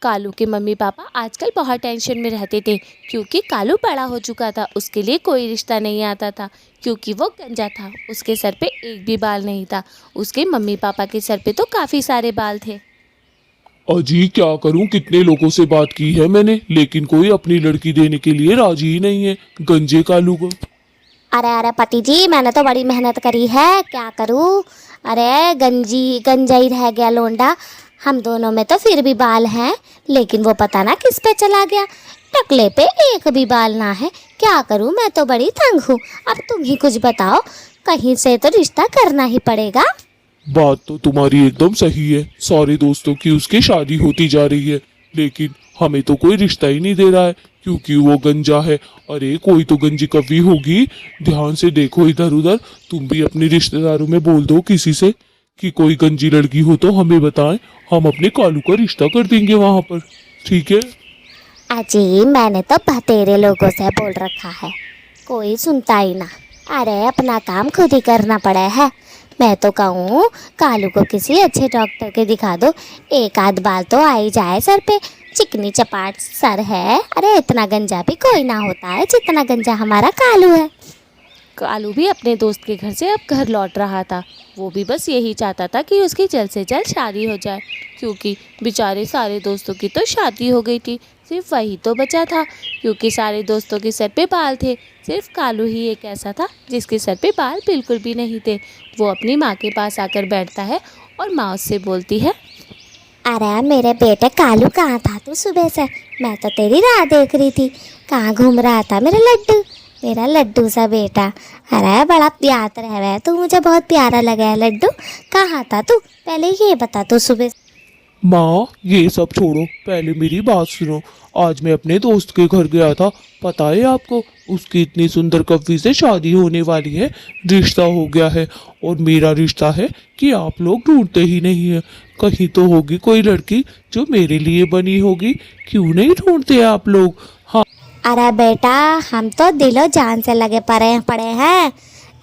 कालू के mummy papa आजकल बहुत टेंशन में रहते थे क्योंकि कालू बड़ा हो चुका था। उसके लिए कोई रिश्ता नहीं आता था क्योंकि वो गंजा था। उसके सर पे एक भी बाल नहीं था। उसके मम्मी पापा के सर पे तो काफ़ी सारे बाल थे। अजी क्या करूं, कितने लोगों से बात की है मैंने, लेकिन कोई अपनी लड़की देने के लिए राजी ही नहीं है गंजे कालू को। अरे अरे पति जी, मैंने तो बड़ी मेहनत करी है, क्या करूँ। अरे गंजा ही रह गया लोंडा। हम दोनों में तो फिर भी बाल हैं, लेकिन वो पता ना किस पे चला गया। टकले पे एक भी बाल ना है, क्या करूँ। मैं तो बड़ी तंग हूँ। अब तुम ही कुछ बताओ, कहीं से तो रिश्ता करना ही पड़ेगा। बात तो तुम्हारी एकदम सही है, सारे दोस्तों की उसकी शादी होती जा रही है, लेकिन हमें तो कोई रिश्ता ही नहीं दे रहा है क्योंकि वो गंजा है। अरे कोई तो गंजी कवि होगी, ध्यान से देखो इधर उधर। तुम भी अपने रिश्तेदारों में बोल दो किसी से कि कोई गंजी लड़की हो तो हमें बताएं, हम अपने कालू का रिश्ता कर देंगे वहां पर, ठीक है। अजी मैंने तो बतेरे लोगों से बोल रखा है, कोई सुनता ही ना। अरे अपना काम खुद ही करना पड़ा है। मैं तो कहूँ कालू को किसी अच्छे डॉक्टर के दिखा दो, एक आध बाल तो आ ही जाए सर पे। चिकनी चपाट सर है, अरे इतना गंजा भी कोई ना होता है जितना गंजा हमारा कालू है। कालू भी अपने दोस्त के घर से अब घर लौट रहा था। वो भी बस यही चाहता था कि उसकी जल्द से जल्द शादी हो जाए क्योंकि बेचारे सारे दोस्तों की तो शादी हो गई थी। सिर्फ वही तो बचा था क्योंकि सारे दोस्तों के सर पे बाल थे। सिर्फ कालू ही एक ऐसा था जिसके सर पे बाल बिल्कुल भी नहीं थे। वो अपनी माँ के पास आकर बैठता है और माँ उससे बोलती है, अरे मेरे बेटे कालू, कहाँ था तू सुबह से? मैं तो तेरी राह देख रही थी। कहाँ घूम रहा था मेरा लड्डू, मेरा लड्डू सा बेटा? अरे बड़ा प्यार है तू, मुझे बहुत प्यारा लगा है लड्डू। कहाँ था तू, पहले ये बता तू सुबह। माँ ये सब छोड़ो, पहले मेरी बात सुनो। आज मैं अपने दोस्त के घर गया था, पता है आपको, उसकी इतनी सुंदर कव्वी से शादी होने वाली है, रिश्ता हो गया है। और मेरा रिश्ता है कि आप लोग ढूंढते ही नहीं है। कहीं तो होगी कोई लड़की जो मेरे लिए बनी होगी, क्यों नहीं ढूंढते आप लोग? हाँ अरे बेटा, हम तो दिलो जान से लगे पड़े हैं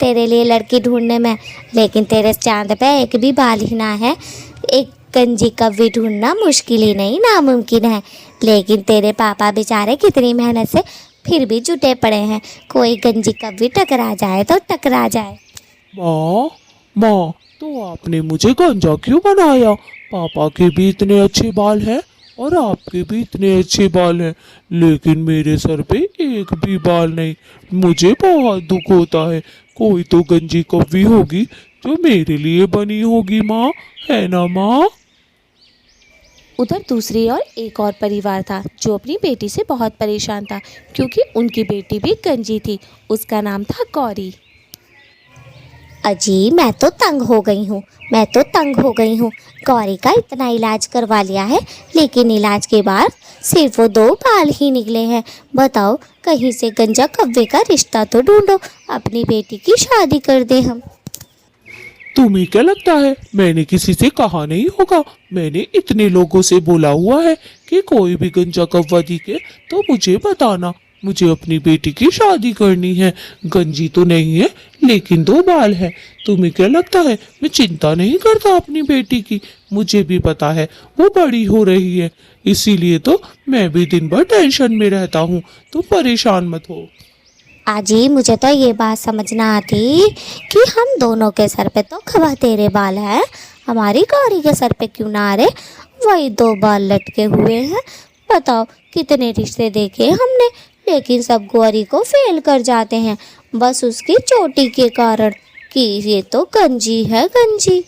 तेरे लिए लड़की ढूंढने में, लेकिन तेरे चांद पे एक भी बाल ही ना है। एक गंजी कव्वी ढूंढना मुश्किल ही नहीं, नामुमकिन है। लेकिन तेरे पापा बेचारे कितनी मेहनत से फिर भी जुटे पड़े हैं। कोई गंजी कव्वी टकरा जाए तो टकरा जाए। माँ तो आपने मुझे गंजा क्यों बनाया? पापा के भी इतने अच्छे बाल हैं और आपके भी इतने अच्छे बाल हैं, लेकिन मेरे सर पे एक भी बाल नहीं। मुझे बहुत दुख होता है। कोई तो गंजी कव्वी होगी जो मेरे लिए बनी होगी माँ, है ना माँ? उधर दूसरी ओर एक और परिवार था जो अपनी बेटी से बहुत परेशान था क्योंकि उनकी बेटी भी गंजी थी। उसका नाम था गौरी। अजी मैं तो तंग हो गई हूँ। गौरी का इतना इलाज करवा लिया है, लेकिन इलाज के बाद सिर्फ वो 2 बाल ही निकले हैं। बताओ, कहीं से गंजा कव्वे का रिश्ता तो ढूंढो, अपनी बेटी की शादी कर दे हम। तुम्हें क्या लगता है मैंने किसी से कहा नहीं होगा? मैंने इतने लोगों से बोला हुआ है कि कोई भी गंजा कव्वा दिखे तो मुझे बताना, मुझे अपनी बेटी की शादी करनी है। गंजी तो नहीं है लेकिन 2 बाल है। तुम्हें क्या लगता है मैं चिंता नहीं करता अपनी बेटी की? मुझे भी पता है वो बड़ी हो रही है, इसीलिए तो मैं भी दिन भर टेंशन में रहता हूँ। तुम परेशान मत हो। आजी मुझे तो ये बात समझ ना आती कि हम दोनों के सर पे तो खबा तेरे बाल हैं, हमारी गौरी के सर पे क्यों ना आ रहे? वही 2 बाल लटके हुए हैं। बताओ, कितने रिश्ते देखे हमने, लेकिन सब गौरी को फेल कर जाते हैं, बस उसकी चोटी के कारण कि ये तो गंजी है, गंजी।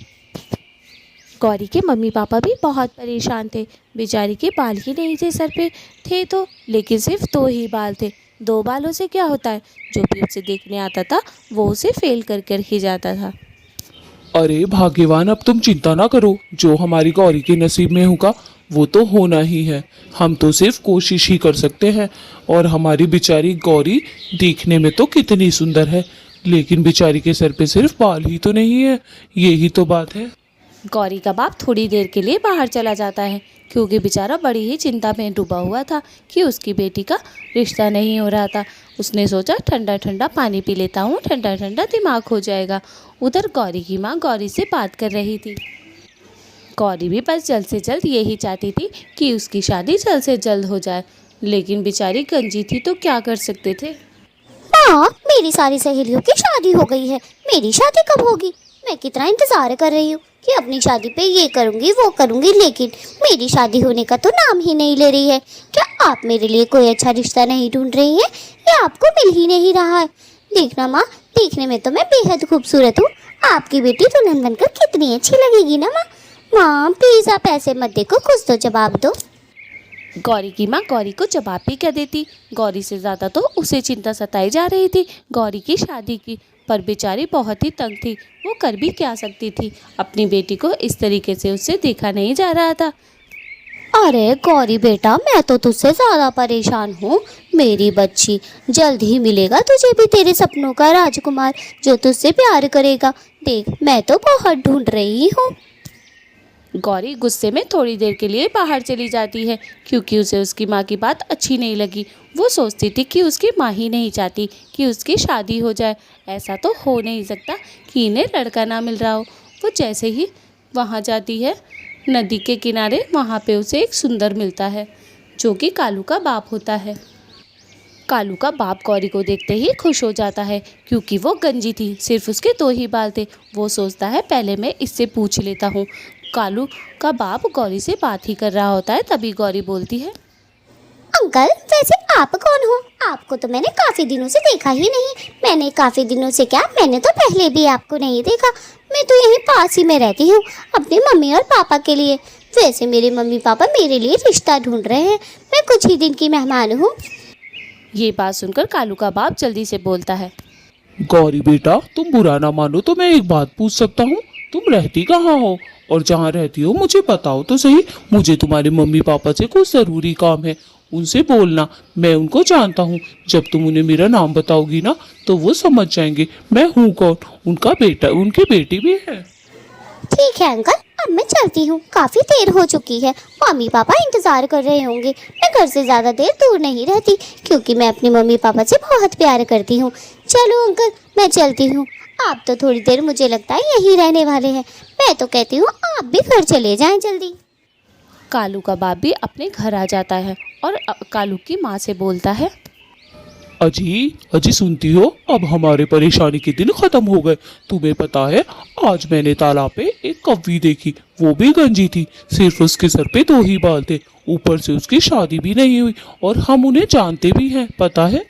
गौरी के मम्मी पापा भी बहुत परेशान थे। बेचारी के बाल ही नहीं थे सर पे, थे तो लेकिन सिर्फ 2 ही बाल थे। 2 बालों से क्या होता है, जो भी उसे देखने आता था वो उसे फेल कर कर ही जाता था। अरे भाग्यवान, अब तुम चिंता ना करो, जो हमारी गौरी के नसीब में होगा वो तो होना ही है। हम तो सिर्फ कोशिश ही कर सकते हैं। और हमारी बेचारी गौरी देखने में तो कितनी सुंदर है, लेकिन बेचारी के सर पे सिर्फ बाल ही तो नहीं है, यही तो बात है। गौरी का बाप थोड़ी देर के लिए बाहर चला जाता है क्योंकि बेचारा बड़ी ही चिंता में डूबा हुआ था कि उसकी बेटी का रिश्ता नहीं हो रहा था। उसने सोचा ठंडा ठंडा पानी पी लेता हूँ, ठंडा ठंडा दिमाग हो जाएगा। उधर गौरी की माँ गौरी से बात कर रही थी। गौरी भी बस जल्द से जल्द यही चाहती थी कि उसकी शादी जल्द से जल्द हो जाए, लेकिन बेचारी गंजी थी तो क्या कर सकते थे। माँ, मेरी सारी सहेलियों की शादी हो गई है, मेरी शादी कब होगी? मैं कितना इंतजार कर रही हूँ कि अपनी शादी पे ये करूँगी वो करूँगी, लेकिन मेरी शादी होने का तो नाम ही नहीं ले रही है। क्या आप मेरे लिए कोई अच्छा रिश्ता नहीं ढूंढ रही हैं या आपको मिल ही नहीं रहा है? देखना माँ, देखने में तो मैं बेहद खूबसूरत हूँ, आपकी बेटी दुल्हन बनकर कितनी अच्छी लगेगी ना माँ। माँ प्लीज़ आप ऐसे मत देखो, कुछ तो जवाब दो। गौरी की माँ गौरी को जवाब भी क्या देती। गौरी से ज़्यादा तो उसे चिंता सताई जा रही थी गौरी की शादी की, पर बेचारी बहुत ही तंग थी। वो कर भी क्या सकती थी, अपनी बेटी को इस तरीके से उससे देखा नहीं जा रहा था। अरे गौरी बेटा, मैं तो तुझसे ज़्यादा परेशान हूँ। मेरी बच्ची, जल्द ही मिलेगा तुझे भी तेरे सपनों का राजकुमार जो तुझसे प्यार करेगा। देख, मैं तो बहुत ढूंढ रही हूँ। गौरी गुस्से में थोड़ी देर के लिए बाहर चली जाती है, क्योंकि उसे उसकी माँ की बात अच्छी नहीं लगी। वो सोचती थी कि उसकी माँ ही नहीं चाहती कि उसकी शादी हो जाए। ऐसा तो हो नहीं सकता कि इन्हें लड़का ना मिल रहा हो। वो जैसे ही वहाँ जाती है नदी के किनारे, वहाँ पे उसे एक सुंदर मिलता है जो कि कालू का बाप होता है। कालू का बाप गौरी को देखते ही खुश हो जाता है, क्योंकि वो गंजी थी, सिर्फ उसके 2 ही बाल थे। वो सोचता है पहले मैं इससे पूछ लेता हूँ। कालू का बाप गौरी से बात ही कर रहा होता है, तभी गौरी बोलती है, अंकल, वैसे आप कौन हो? आपको तो मैंने काफ़ी दिनों से देखा ही नहीं। मैंने काफ़ी दिनों से क्या, मैंने तो पहले भी आपको नहीं देखा। मैं तो यहीं पास ही में रहती हूँ अपनी मम्मी और पापा के लिए। वैसे मेरे मम्मी पापा मेरे लिए रिश्ता ढूंढ रहे हैं, मैं कुछ ही दिन की मेहमान हूँ। ये बात सुनकर कालू का बाप जल्दी से बोलता है, गौरी बेटा, तुम बुरा ना मानो तो मैं एक बात पूछ सकता हूँ? तुम रहती कहाँ हो? और जहाँ रहती हो मुझे बताओ तो सही। मुझे तुम्हारे मम्मी पापा से कुछ ज़रूरी काम है, उनसे बोलना। मैं उनको जानता हूँ। जब तुम उन्हें मेरा नाम बताओगी ना तो वो समझ जाएंगे मैं हूँ कौन। उनका बेटा, उनकी बेटी भी है। ठीक है अंकल, अब मैं चलती हूँ, काफ़ी देर हो चुकी है। मम्मी पापा इंतज़ार कर रहे होंगे। मैं घर से ज़्यादा देर दूर नहीं रहती, क्योंकि मैं अपनी मम्मी पापा से बहुत प्यार करती हूँ। चलो अंकल, मैं चलती हूँ। आप तो थोड़ी देर मुझे लगता है यहीं रहने वाले हैं। मैं तो कहती हूँ आप भी घर चले जाएं जल्दी। कालू का बाप भी अपने घर आ जाता है और कालू की माँ से बोलता है, अजी अजी सुनती हो, अब हमारे परेशानी के दिन खत्म हो गए। तुम्हें पता है आज मैंने तालाब पे एक कौवी देखी, वो भी गंजी थी। सिर्फ उसके सर पे 2 ही बाल थे। ऊपर से उसकी शादी भी नहीं हुई और हम उन्हें जानते भी हैं, पता है।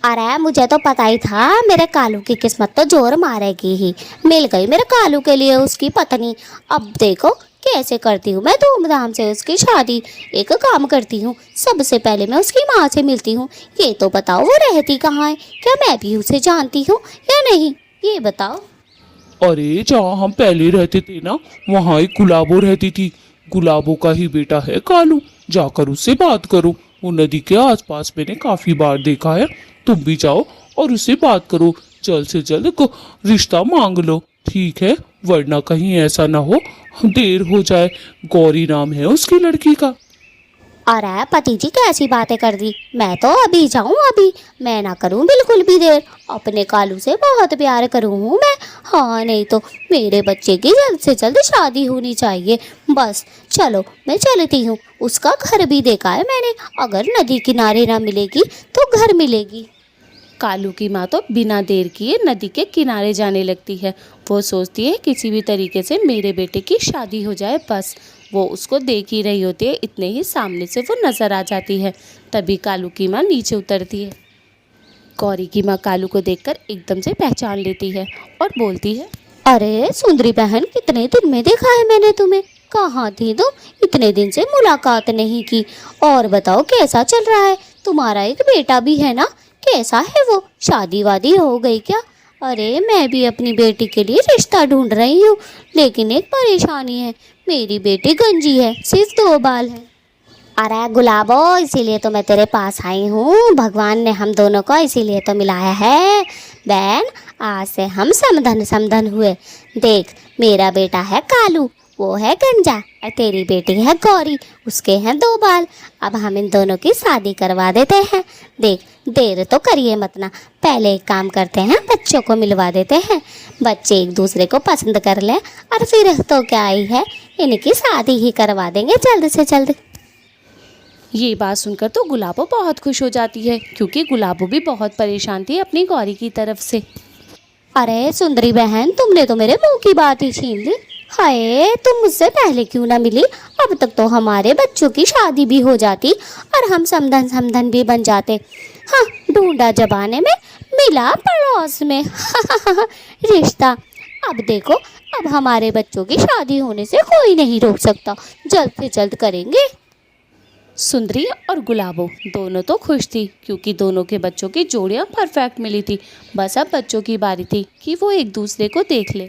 अरे मुझे तो पता ही था, मेरे कालू की किस्मत तो जोर मारेगी ही। मिल गई मेरे कालू के लिए उसकी पत्नी। अब देखो कैसे करती हूँ मैं धूमधाम से उसकी शादी। एक काम करती हूँ, सबसे पहले मैं उसकी माँ से मिलती हूँ। ये तो बताओ वो रहती कहाँ है? क्या मैं भी उसे जानती हूँ या नहीं, ये बताओ। अरे जहाँ हम पहले रहते थे ना, वहाँ एक गुलाबो रहती थी। गुलाबो का ही बेटा है कालू। जाकर उससे बात करो। वो नदी के आसपास मैंने काफी बार देखा है। तुम भी जाओ और उससे बात करो। जल्द से जल्द को रिश्ता मांग लो, ठीक है? वरना कहीं ऐसा ना हो देर हो जाए। गौरी नाम है उसकी लड़की का। अरे पति जी, कैसी बातें कर दी। मैं तो अभी जाऊँ, अभी मैं ना करूँ बिल्कुल भी देर। अपने कालू से बहुत प्यार करूँ हूँ मैं। हाँ, नहीं तो मेरे बच्चे की जल्द से जल्द शादी होनी चाहिए। बस चलो मैं चलती हूँ। उसका घर भी देखा है मैंने, अगर नदी किनारे ना मिलेगी तो घर मिलेगी। कालू की माँ तो बिना देर किए नदी के किनारे जाने लगती है। वो सोचती है किसी भी तरीके से मेरे बेटे की शादी हो जाए, बस। वो उसको देख ही रही होती है, इतने ही सामने से वो नज़र आ जाती है। तभी कालू की माँ नीचे उतरती है। गौरी की माँ कालू को देखकर एकदम से पहचान लेती है और बोलती है, अरे सुंदरी बहन, कितने दिन में देखा है मैंने तुम्हें। कहाँ थी तुम? इतने दिन से मुलाकात नहीं की। और बताओ कैसा चल रहा है? तुम्हारा एक बेटा भी है ना, कैसा है वो? शादी वादी हो गई क्या? अरे मैं भी अपनी बेटी के लिए रिश्ता ढूंढ रही हूँ, लेकिन एक परेशानी है। मेरी बेटी गंजी है, सिर्फ 2 बाल है। अरे गुलाबो, इसीलिए तो मैं तेरे पास आई हूँ। भगवान ने हम दोनों को इसीलिए तो मिलाया है। बहन, आज से हम समधन समधन हुए। देख, मेरा बेटा है कालू, वो है गंजा, और तेरी बेटी है गौरी, उसके हैं 2 बाल। अब हम इन दोनों की शादी करवा देते हैं। देख, देर तो करिए मत ना, पहले एक काम करते हैं, बच्चों को मिलवा देते हैं। बच्चे एक दूसरे को पसंद कर लें और फिर तो क्या ही है, इनकी शादी ही करवा देंगे जल्द से जल्द। ये बात सुनकर तो गुलाबो बहुत खुश हो जाती है, क्योंकि गुलाबो भी बहुत परेशान थी अपनी गौरी की तरफ से। अरे सुंदरी बहन, तुमने तो मेरे मुंह की बात ही छीन ली। हाय, तुम मुझसे पहले क्यों ना मिली? अब तक तो हमारे बच्चों की शादी भी हो जाती और हम समधन समधन भी बन जाते। हाँ, ढूंढा जबाने में, मिला पड़ोस में। रिश्ता। अब देखो, अब हमारे बच्चों की शादी होने से कोई नहीं रोक सकता। जल्द से जल्द करेंगे। सुंदरी और गुलाबो दोनों तो खुश थी, क्योंकि दोनों के बच्चों की जोड़ियां परफेक्ट मिली थी। बस अब बच्चों की बारी थी कि वो एक दूसरे को देख ले।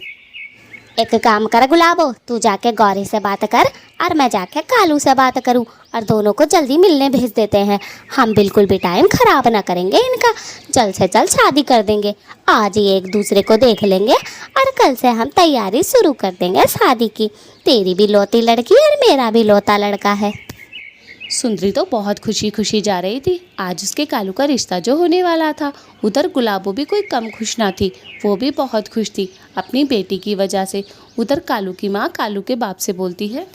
एक काम कर गुलाबो, तू जाके गौरी से बात कर और मैं जाके कालू से बात करूं, और दोनों को जल्दी मिलने भेज देते हैं। हम बिल्कुल भी टाइम खराब ना करेंगे इनका, जल्द से जल्द शादी कर देंगे। आज ही एक दूसरे को देख लेंगे और कल से हम तैयारी शुरू कर देंगे शादी की। तेरी भी लौती लड़की और मेरा भी लौता लड़का है। सुंदरी तो बहुत खुशी खुशी जा रही थी, आज उसके कालू का रिश्ता जो होने वाला था। उधर गुलाबो भी कोई कम खुश ना थी, वो भी बहुत खुश थी अपनी बेटी की वजह से। उधर कालू की माँ कालू के बाप से बोलती है,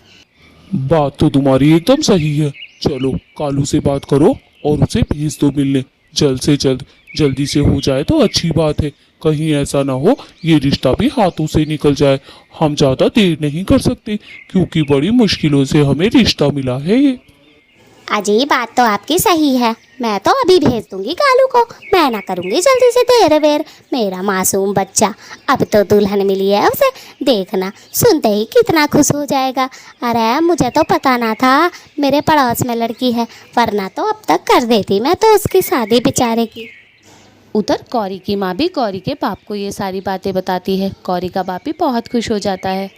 बात तो तुम्हारी एकदम सही है। चलो कालू से बात करो और उसे भेज दो मिलने, जल्द से जल्द। जल्दी से हो जाए तो अच्छी बात है, कहीं ऐसा ना हो ये रिश्ता भी हाथों से निकल जाए। हम ज़्यादा देर नहीं कर सकते, क्योंकि बड़ी मुश्किलों से हमें रिश्ता मिला है ये। अजी, बात तो आपकी सही है। मैं तो अभी भेज दूंगी कालू को, मैं ना करूंगी जल्दी से देर वेर। मेरा मासूम बच्चा, अब तो दुल्हन मिली है उसे, देखना सुनते ही कितना खुश हो जाएगा। अरे मुझे तो पता ना था मेरे पड़ोस में लड़की है, वरना तो अब तक कर देती मैं तो उसकी शादी बेचारे की। उधर गौरी की माँ भी गौरी के बाप को ये सारी बातें बताती है। गौरी का बाप भी बहुत खुश हो जाता है।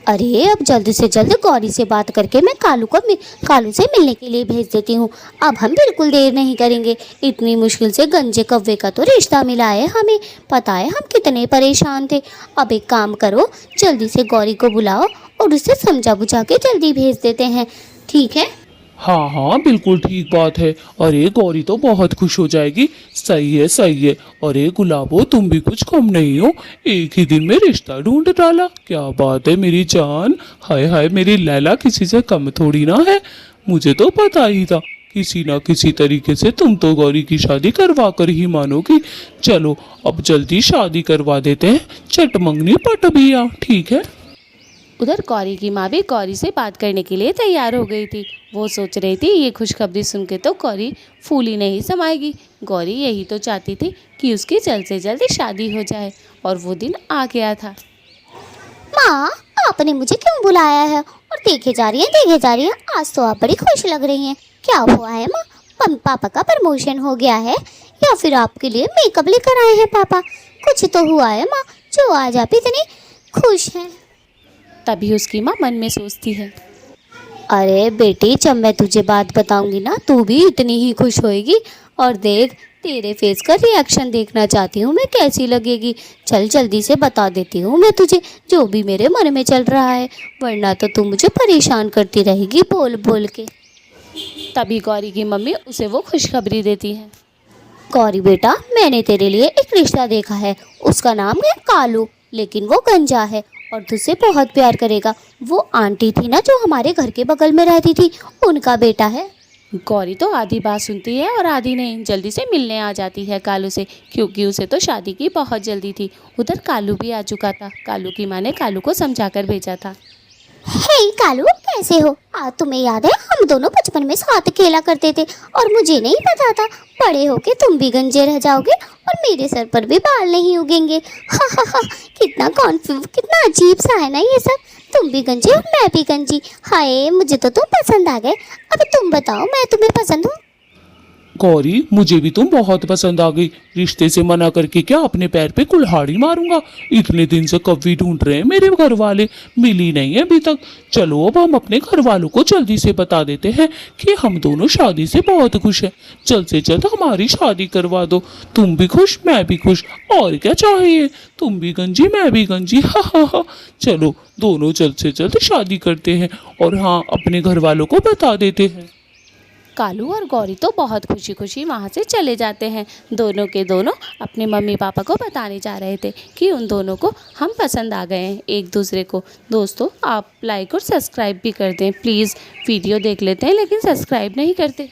अरे अब जल्दी से जल्द गौरी से बात करके मैं कालू से मिलने के लिए भेज देती हूँ। अब हम बिल्कुल देर नहीं करेंगे। इतनी मुश्किल से गंजे कव्वे का तो रिश्ता मिला है हमें, पता है हम कितने परेशान थे। अब एक काम करो, जल्दी से गौरी को बुलाओ और उसे समझा बुझा के जल्दी भेज देते हैं, ठीक है? हाँ हाँ, बिल्कुल ठीक बात है। अरे गौरी तो बहुत खुश हो जाएगी। सही है सही है। अरे गुलाबो, तुम भी कुछ कम नहीं हो, एक ही दिन में रिश्ता ढूंढ डाला। क्या बात है मेरी जान। हाय हाय, मेरी लैला किसी से कम थोड़ी ना है। मुझे तो पता ही था, किसी ना किसी तरीके से तुम तो गौरी की शादी करवा कर ही मानोगी। चलो अब जल्दी शादी करवा देते हैं, चट मंगनी पट भैया, ठीक है? उधर गौरी की माँ भी गौरी से बात करने के लिए तैयार हो गई थी। वो सोच रही थी ये खुशखबरी सुन के तो गौरी फूली नहीं समाएगी। गौरी यही तो चाहती थी कि उसकी जल्द से जल्द शादी हो जाए, और वो दिन आ गया था। माँ, आपने मुझे क्यों बुलाया है? और देखे जा रही हैं, आज तो आप बड़ी खुश लग रही हैं। क्या हुआ है माँ? पापा का प्रमोशन हो गया है या फिर आपके लिए मेकअप लेकर आए हैं पापा? कुछ तो हुआ है माँ, जो आज आप इतनी खुश हैं। तभी उसकी माँ मन में सोचती है, अरे बेटी, जब मैं तुझे बात बताऊंगी ना, तू भी इतनी ही खुश होएगी। और देख, तेरे फेस का रिएक्शन देखना चाहती हूँ मैं, कैसी लगेगी। चल जल्दी से बता देती हूँ मैं तुझे जो भी मेरे मन में चल रहा है, वरना तो तू मुझे परेशान करती रहेगी बोल बोल के। तभी गौरी की मम्मी उसे वो खुशखबरी देती है। गौरी बेटा, मैंने तेरे लिए एक रिश्ता देखा है, उसका नाम है कालू, लेकिन वो गंजा है और तुझसे बहुत प्यार करेगा। वो आंटी थी ना जो हमारे घर के बगल में रहती थी, उनका बेटा है। गौरी तो आधी बात सुनती है और आधी नहीं, जल्दी से मिलने आ जाती है कालू से, क्योंकि उसे तो शादी की बहुत जल्दी थी। उधर कालू भी आ चुका था। कालू की माँ ने कालू को समझाकर भेजा था। हे कालू, कैसे हो? तुम्हें याद है हम दोनों बचपन में साथ खेला करते थे, और मुझे नहीं पता था बड़े होके तुम भी गंजे रह जाओगे और मेरे सर पर भी बाल नहीं उगेंगे। हा हा हा, कितना अजीब सा है ना ये सब। तुम भी गंजी और मैं भी गंजी। हाय, मुझे तो तुम पसंद आ गए। अब तुम बताओ, मैं तुम्हें पसंद हूँ? गौरी, मुझे भी तुम बहुत पसंद आ गई। रिश्ते से मना करके क्या अपने पैर पे कुल्हाड़ी मारूंगा। इतने दिन से कव्वी ढूंढ रहे हैं मेरे घर वाले, मिली नहीं है अभी तक। चलो अब हम अपने घर वालों को जल्दी से बता देते हैं कि हम दोनों शादी से बहुत खुश हैं। जल्द से जल्द हमारी शादी करवा दो। तुम भी खुश, मैं भी खुश, और क्या चाहिए? तुम भी गंजी, मैं भी गंजी, हा हा हा। चलो दोनों जल्द से जल्द शादी करते हैं और हाँ, अपने घर वालों को बता देते हैं। कालू और गौरी तो बहुत खुशी खुशी वहाँ से चले जाते हैं। दोनों के दोनों अपने मम्मी पापा को बताने जा रहे थे कि उन दोनों को हम पसंद आ गए हैं एक दूसरे को। दोस्तों, आप लाइक और सब्सक्राइब भी कर दें प्लीज़। वीडियो देख लेते हैं लेकिन सब्सक्राइब नहीं करते।